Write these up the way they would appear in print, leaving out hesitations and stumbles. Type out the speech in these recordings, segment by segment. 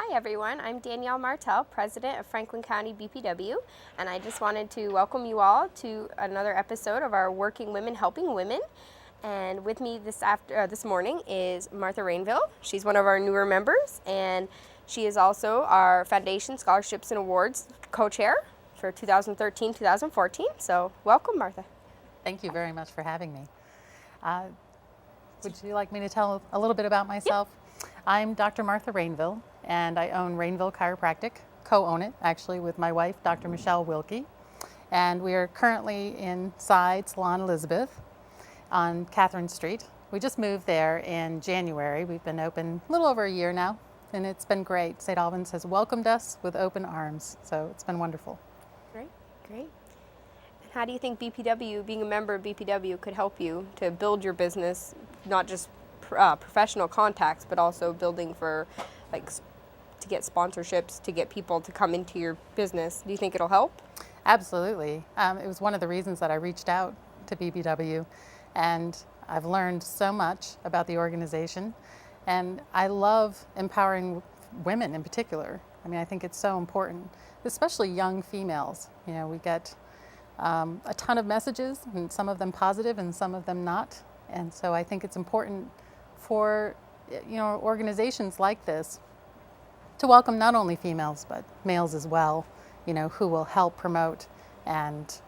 Hi everyone, I'm Danielle Martel, President of Franklin County BPW, and I just wanted to welcome you all to another episode of our Working Women Helping Women. And with me this morning is Martha Rainville. She's one of our newer members, and she is also our Foundation Scholarships and Awards co-chair for 2013-2014. So welcome, Martha. Thank you very much for having me. Would you like me to tell a little bit about myself? I'm Dr. Martha Rainville, and I own Rainville Chiropractic, co-own it actually with my wife, Dr. Michelle Wilkie. And we are currently inside Salon Elizabeth on Catherine Street. We just moved there in January. We've been open a little over a year now, and it's been great. St. Albans has welcomed us with open arms, so it's been wonderful. Great. How do you think BPW, being a member of BPW, could help you to build your business, not just professional contacts, but also building for, to get sponsorships, to get people to come into your business? Do you think it'll help? Absolutely. It was one of the reasons that I reached out to BPW, and I've learned so much about the organization, and I love empowering women in particular. I mean, I think it's so important, especially young females. You know, we get a ton of messages, and some of them positive and some of them not. And so I think it's important for, organizations like this to welcome not only females, but males as well, who will help promote and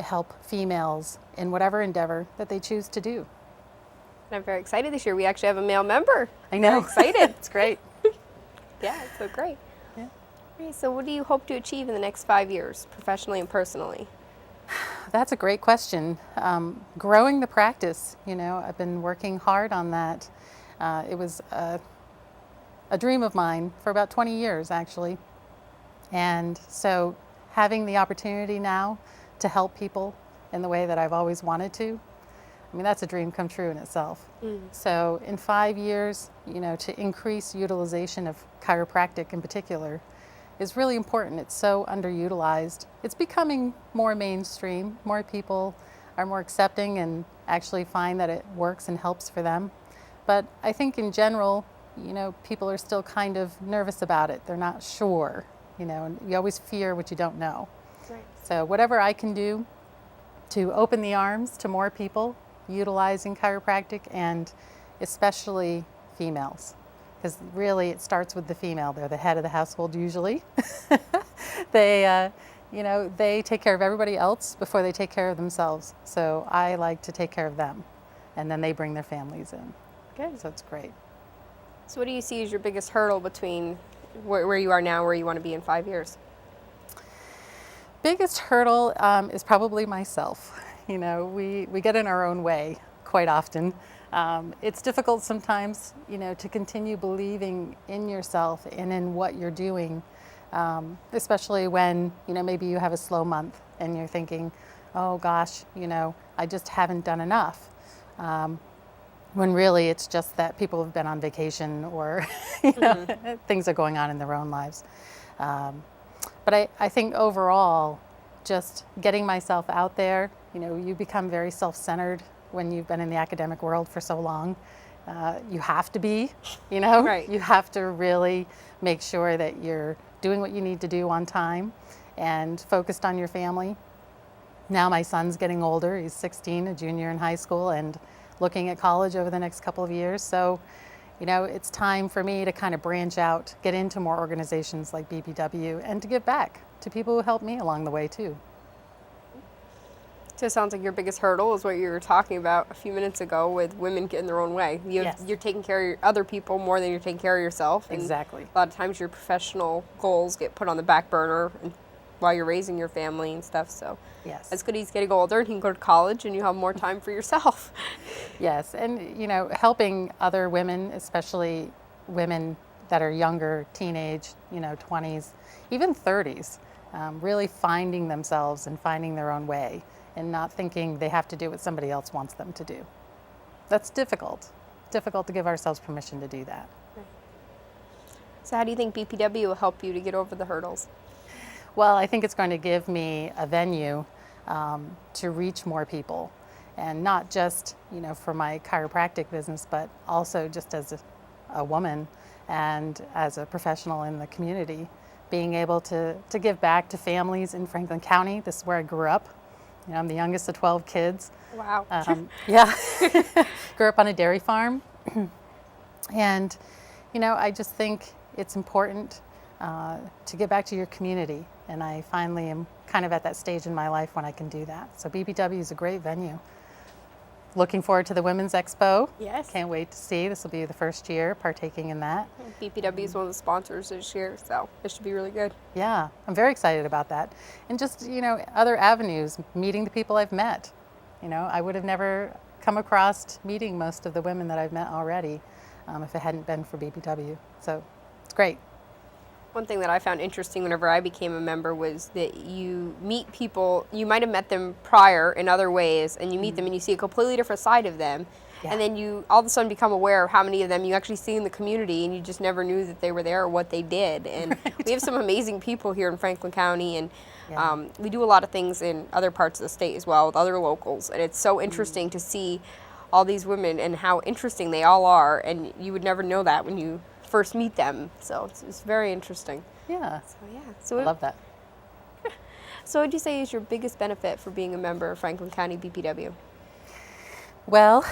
help females in whatever endeavor that they choose to do. And I'm very excited this year. We actually have a male member. I know. I'm excited. It's great. Yeah, it's so great. Yeah. Great. So what do you hope to achieve in the next 5 years, professionally and personally? That's a great question. Growing the practice, I've been working hard on that. It was a dream of mine for about 20 years, actually. And so having the opportunity now to help people in the way that I've always wanted to, that's a dream come true in itself. So in 5 years, to increase utilization of chiropractic in particular is really important. It's so underutilized. It's becoming more mainstream. More people are more accepting and actually find that it works and helps for them. But I think in general, people are still kind of nervous about it. They're not sure, and you always fear what you don't know. Right. So whatever I can do to open the arms to more people utilizing chiropractic, and especially females. Because really it starts with the female. They're the head of the household usually. They take care of everybody else before they take care of themselves. So I like to take care of them, and then they bring their families in. Good. So it's great. So what do you see as your biggest hurdle between where you are now and where you want to be in 5 years? Biggest hurdle is probably myself. We get in our own way quite often. It's difficult sometimes, to continue believing in yourself and in what you're doing, especially when, maybe you have a slow month and you're thinking, oh gosh, I just haven't done enough. When really it's just that people have been on vacation or, things are going on in their own lives. But I think overall, just getting myself out there, you become very self-centered when you've been in the academic world for so long. You have to be, Right. You have to really make sure that you're doing what you need to do on time and focused on your family. Now my son's getting older. He's 16, a junior in high school, and looking at college over the next couple of years. So, it's time for me to kind of branch out, get into more organizations like BPW, and to give back to people who helped me along the way too. So it sounds like your biggest hurdle is what you were talking about a few minutes ago with women getting their own way. Yes. You're taking care of other people more than you're taking care of yourself. And Exactly. a lot of times your professional goals get put on the back burner while you're raising your family and stuff. So Yes. it's good he's getting older and he can go to college and you have more time for yourself. Yes, and helping other women, especially women that are younger, teenage, 20s, even 30s, really finding themselves and finding their own way and not thinking they have to do what somebody else wants them to do. That's difficult. Difficult to give ourselves permission to do that. So how do you think BPW will help you to get over the hurdles? Well, I think it's going to give me a venue to reach more people, and not just, for my chiropractic business, but also just as a woman and as a professional in the community, being able to give back to families in Franklin County. This is where I grew up. You know, I'm the youngest of 12 kids. Wow. Yeah, grew up on a dairy farm. And, you know, I just think it's important to give back to your community. And I finally am kind of at that stage in my life when I can do that. So BPW is a great venue. Looking forward to the Women's Expo. Yes. Can't wait to see. This will be the first year partaking in that. BPW is one of the sponsors this year, so it should be really good. Yeah, I'm very excited about that. And just, you know, other avenues, meeting the people I've met. You know, I would have never come across meeting most of the women that I've met already if it hadn't been for BPW. So it's great. One thing that I found interesting whenever I became a member was that you meet people, you might have met them prior in other ways, and you meet them and you see a completely different side of them. Yeah. And then you all of a sudden become aware of how many of them you actually see in the community, and you just never knew that they were there or what they did. And we have some amazing people here in Franklin County, and we do a lot of things in other parts of the state as well with other locals. And it's so interesting to see all these women and how interesting they all are, and you would never know that when you first meet them. So it's very interesting. Yeah. So yeah. So I love that. So what would you say is your biggest benefit for being a member of Franklin County BPW? Well,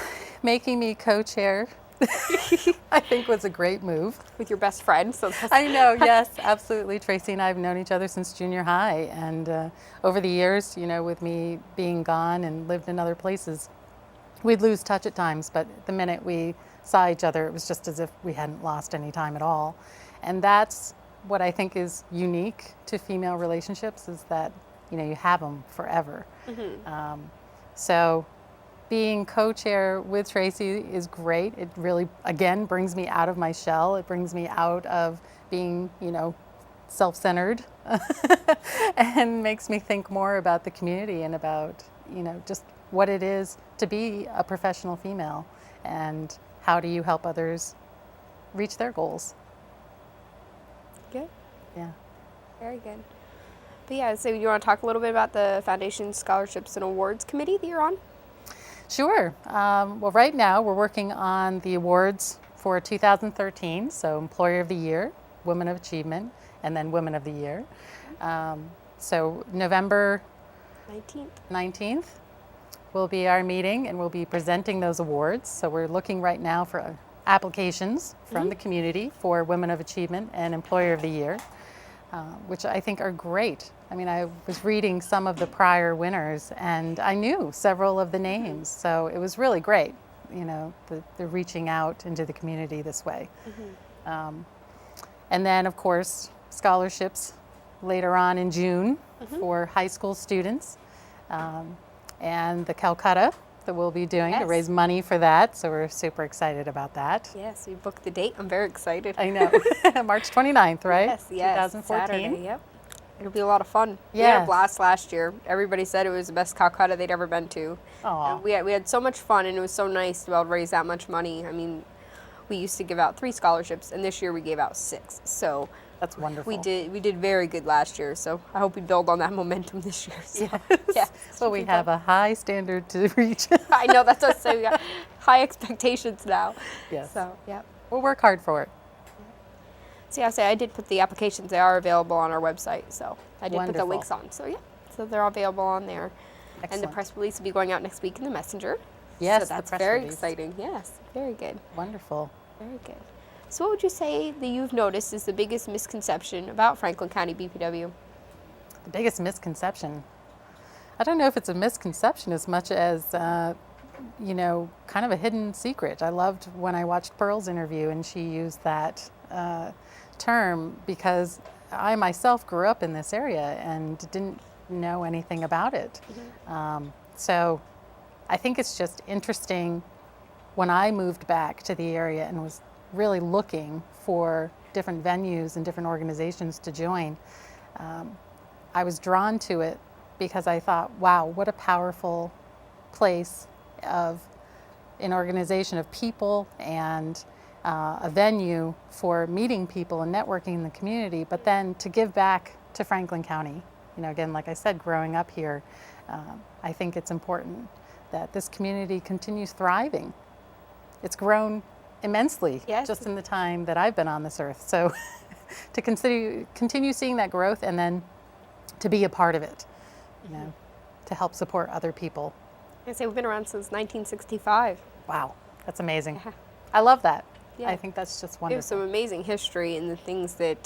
making me co-chair, I think was a great move. With your best friend. So that's I know, yes, absolutely. Tracy and I have known each other since junior high, and over the years, you know, with me being gone and lived in other places, we'd lose touch at times, but the minute we saw each other, it was just as if we hadn't lost any time at all. And that's what I think is unique to female relationships, is that, you know, you have them forever. So being co-chair with Tracy is great. It really, again, brings me out of my shell. It brings me out of being, you know, self-centered and makes me think more about the community and about, you know, just what it is to be a professional female and how do you help others reach their goals. Good. Yeah. Very good. But yeah, so you want to talk a little bit about the Foundation Scholarships and Awards Committee that you're on? Sure. Well, right now we're working on the awards for 2013, so Employer of the Year, Women of Achievement, and then Women of the Year. So November 19th will be our meeting, and we'll be presenting those awards. So we're looking right now for applications from the community for Women of Achievement and Employer of the Year, which I think are great. I mean, I was reading some of the prior winners, and I knew several of the names, so it was really great, you know, the reaching out into the community this way. And then, of course, scholarships later on in June for high school students. And the Calcutta that we'll be doing to raise money for that. So we're super excited about that. Yes, we booked the date. I'm very excited. I know. March 29th, right? Yes. 2014. Saturday, yep. It'll be a lot of fun. We Yes. had a blast last year. Everybody said it was the best Calcutta they'd ever been to. Aw. And we had so much fun, and it was so nice to be able to raise that much money. I mean, we used to give out 3 scholarships, and this year we gave out 6. So That's wonderful. we did very good last year. So I hope we build on that momentum this year. So, yeah. So we have a high standard to reach. I know, that's us. So we got high expectations now. Yes. So yeah. We'll work hard for it. So yeah, I did put the applications. They are available on our website. So I did put the Wonderful. links on. So yeah, so they're available on there. And the Excellent. press release will be going out next week in the Messenger. Yes, So the that's press very release. exciting. Yes, very good. Wonderful. Very good. So what would you say that you've noticed is the biggest misconception about Franklin County BPW? The biggest misconception. I don't know if it's a misconception as much as, you know, kind of a hidden secret. I loved when I watched Pearl's interview and she used that term because I myself grew up in this area and didn't know anything about it. So I think it's just interesting when I moved back to the area and was really looking for different venues and different organizations to join. I was drawn to it because I thought, wow, what a powerful place of an organization of people and a venue for meeting people and networking in the community, but then to give back to Franklin County. You know, again, like I said, growing up here, I think it's important that this community continues thriving. It's grown immensely Yes. just in the time that I've been on this earth. So to continue seeing that growth and then to be a part of it, you know, to help support other people. I say we've been around since 1965. Wow, that's amazing. Yeah. I love that. Yeah. I think that's just We have some wonderful. amazing history in the things that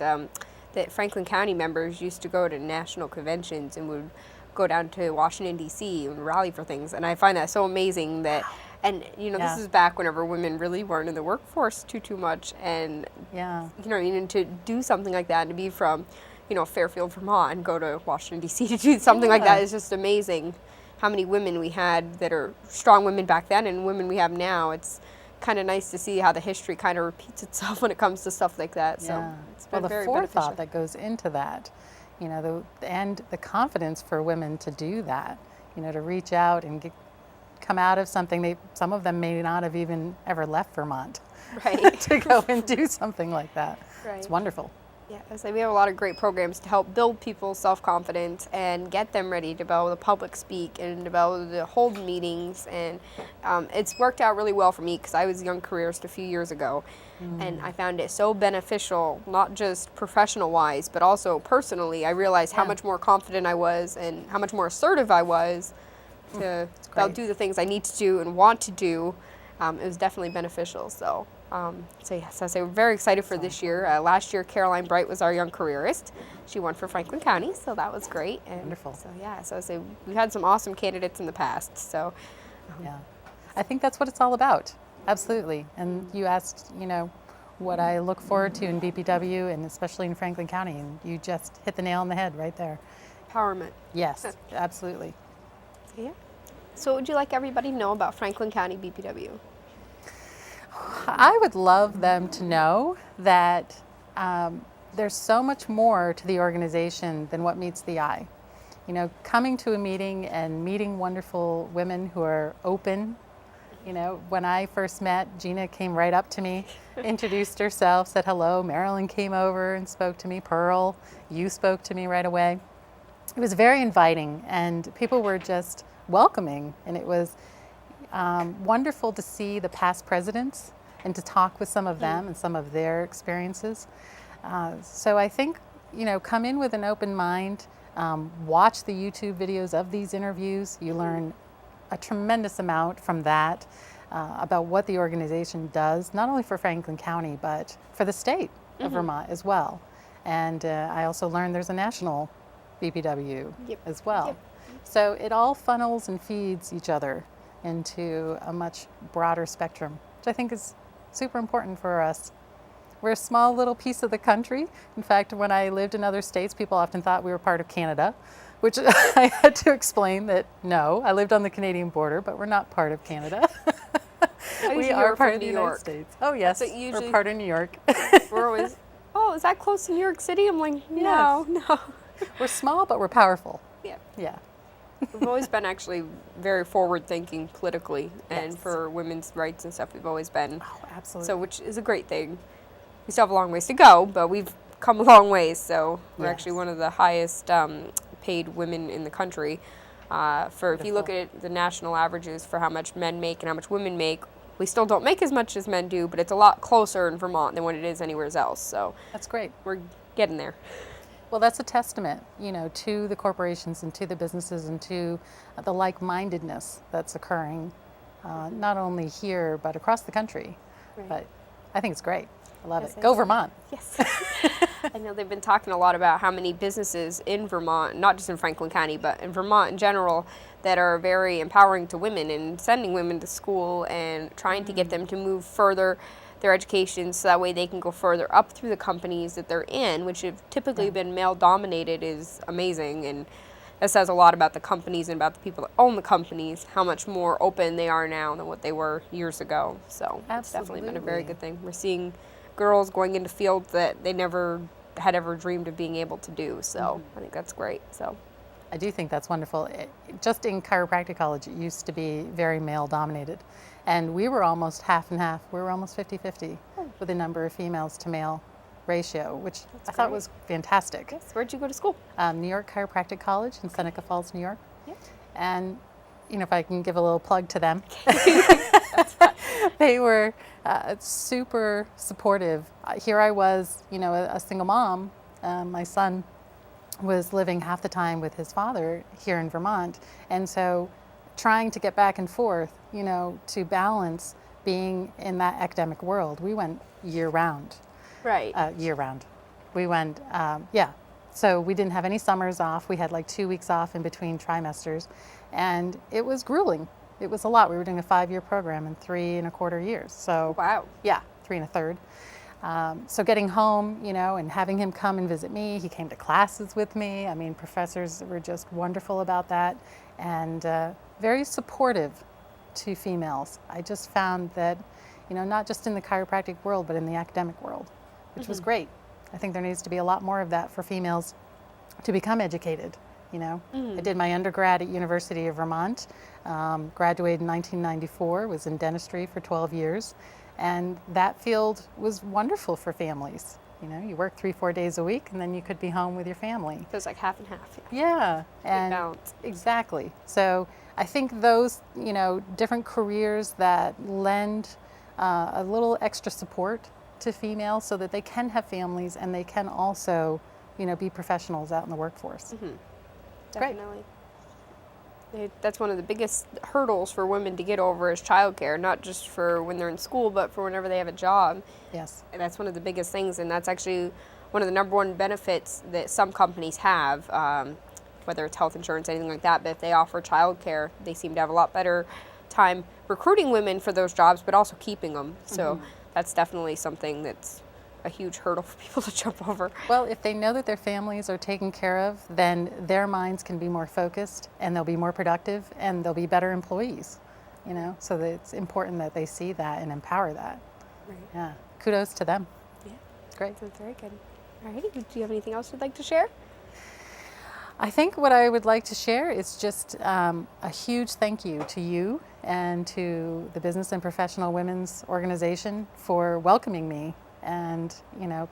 that Franklin County members used to go to national conventions and would go down to Washington D.C. and rally for things, and I find that so amazing that. And you know, Yeah. this is back whenever women really weren't in the workforce too much, and Yeah. you know, even to do something like that and to be from, you know, Fairfield, Vermont, and go to Washington D.C. to do something like Yeah. that is just amazing. How many women we had that are strong women back then and women we have now. It's kind of nice to see how the history kind of repeats itself when it comes to stuff like that. So Yeah. it's Well, been the very forethought beneficial. that goes into that, you know, and the confidence for women to do that, you know, to reach out and come out of something some of them may not have even ever left Vermont Right. to go and do something like that. Right. It's wonderful. Yeah, so we have a lot of great programs to help build people's self-confidence and get them ready to be able to public speak and to be able to hold meetings. And it's worked out really well for me because I was a young careerist a few years ago. And I found it so beneficial, not just professional-wise, but also personally. I realized how Yeah. much more confident I was and how much more assertive I was to great. do the things I need to do and want to do. It was definitely beneficial. So yes, I say we're very excited for this year. Last year, Caroline Bright was our young careerist. She won for Franklin County, so that was great. And Wonderful. So yeah, so I say we've had some awesome candidates in the past. So Yeah. I think that's what it's all about. Absolutely. And you asked, you know, what I look forward to in BPW and especially in Franklin County, and you just hit the nail on the head right there. empowerment. Yes, absolutely. Yeah. So what would you like everybody to know about Franklin County BPW? I would love them to know that there's so much more to the organization than what meets the eye. You know, coming to a meeting and meeting wonderful women who are open. You know, when I first met, Gina came right up to me, introduced herself, said hello. Marilyn came over and spoke to me. Pearl, you spoke to me right away. It was very inviting, and people were just welcoming, and it was wonderful to see the past presidents and to talk with some of them and some of their experiences. So I think, you know, come in with an open mind, watch the YouTube videos of these interviews. You learn a tremendous amount from that about what the organization does, not only for Franklin County, but for the state of Vermont as well. And I also learned there's a national BPW as well. Yep. So it all funnels and feeds each other into a much broader spectrum, which I think is super important for us. We're a small little piece of the country. In fact, when I lived in other states, people often thought we were part of Canada, which I had to explain that no, I lived on the Canadian border, but we're not part of Canada. We are part of the United States. Oh yes, So usually- we're part of New York. We're always, oh, is that close to New York City? I'm like, no, no. We're small, but we're powerful. Yeah. Yeah. We've always been actually very forward-thinking politically, and Yes. for women's rights and stuff, we've always been. Oh, absolutely. So, which is a great thing. We still have a long ways to go, but we've come a long ways. So, we're actually Yes. one of the highest paid women in the country. If you look Wonderful. at the national averages for how much men make and how much women make, we still don't make as much as men do, but it's a lot closer in Vermont than what it is anywhere else. So, That's great. we're getting there. Well, that's a testament, you know, to the corporations and to the businesses and to the like-mindedness that's occurring, not only here but across the country. Right. But I think it's great. I love Yes, it. I Go agree. Vermont. Yes. I know they've been talking a lot about how many businesses in Vermont, not just in Franklin County, but in Vermont in general, that are very empowering to women and sending women to school and trying to get them to move further their education so that way they can go further up through the companies that they're in, which have typically been male dominated, is amazing. And that says a lot about the companies and about the people that own the companies, how much more open they are now than what they were years ago. So it's definitely been a very Absolutely. good thing. We're seeing girls going into fields that they never had ever dreamed of being able to do. So I think that's great. So I do think that's wonderful. Just in chiropractic college, it used to be very male dominated. And we were almost half and half. We were almost 50-50 with the number of females to male ratio, which I thought great. was fantastic. yes, where'd you go to school? New York Chiropractic College in Seneca Falls, New York. Yeah. And, you know, if I can give a little plug to them, they were Super supportive. Here I was, a single mom. My son was living half the time with his father here in Vermont, and so trying to get back and forth, to balance being in that academic world. We went year round. Right. Year round. We went, yeah. So we didn't have any summers off. We had like 2 weeks off in between trimesters, and it was grueling. It was a lot. We were doing a 5-year program in 3.25 years. So Wow. yeah, 3 1/3. So getting home, and having him come and visit me, he came to classes with me. I mean, professors were just wonderful about that, and very supportive to females. I just found that, not just in the chiropractic world, but in the academic world, which was great. I think there needs to be a lot more of that for females to become educated. I did my undergrad at University of Vermont, graduated in 1994, was in dentistry for 12 years, and that field was wonderful for families. You work 3-4 days a week, and then you could be home with your family. It was like half and half. Yeah, and balance. exactly. So I think those, different careers that lend a little extra support to females so that they can have families and they can also, be professionals out in the workforce. Great. Definitely. That's one of the biggest hurdles for women to get over is childcare, not just for when they're in school, but for whenever they have a job. Yes. And that's one of the biggest things, and that's actually one of the number one benefits that some companies have, whether it's health insurance, anything like that. But if they offer childcare, they seem to have a lot better time recruiting women for those jobs, but also keeping them. So that's definitely something that's a huge hurdle for people to jump over. Well, if they know that their families are taken care of, then their minds can be more focused and they'll be more productive and they'll be better employees, so that it's important that they see that and empower that. Right. Yeah. Kudos to them. Yeah. Great. That's very good. All righty. Do you have anything else you'd like to share? I think what I would like to share is just a huge thank you to you and to the Business and Professional Women's Organization for welcoming me and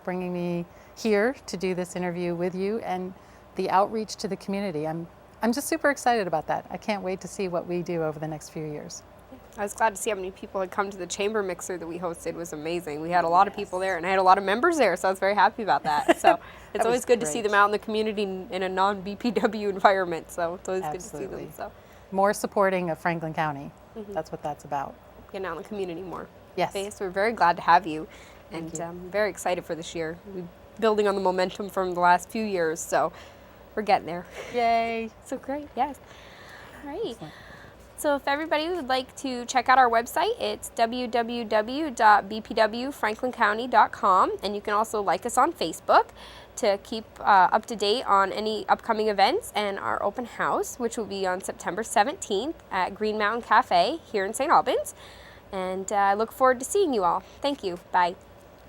bringing me here to do this interview with you, and the outreach to the community. I'm just super excited about that. I can't wait to see what we do over the next few years. I was glad to see how many people had come to the chamber mixer that we hosted. It was amazing. We had a lot of people there, and I had a lot of members there, so I was very happy about that. So it's always good to see them out in the community in a non-BPW environment. So it's always good to see them. So more supporting of Franklin County. That's what that's about. Getting out in the community more. Yes. Okay, so we're very glad to have you, and very excited for this year. We're building on the momentum from the last few years, so we're getting there. Yay. So great, yes. All right. Excellent. So if everybody would like to check out our website, it's www.bpwfranklincounty.com, and you can also like us on Facebook to keep up to date on any upcoming events and our open house, which will be on September 17th at Green Mountain Cafe here in St. Albans. And I look forward to seeing you all. Thank you. Bye.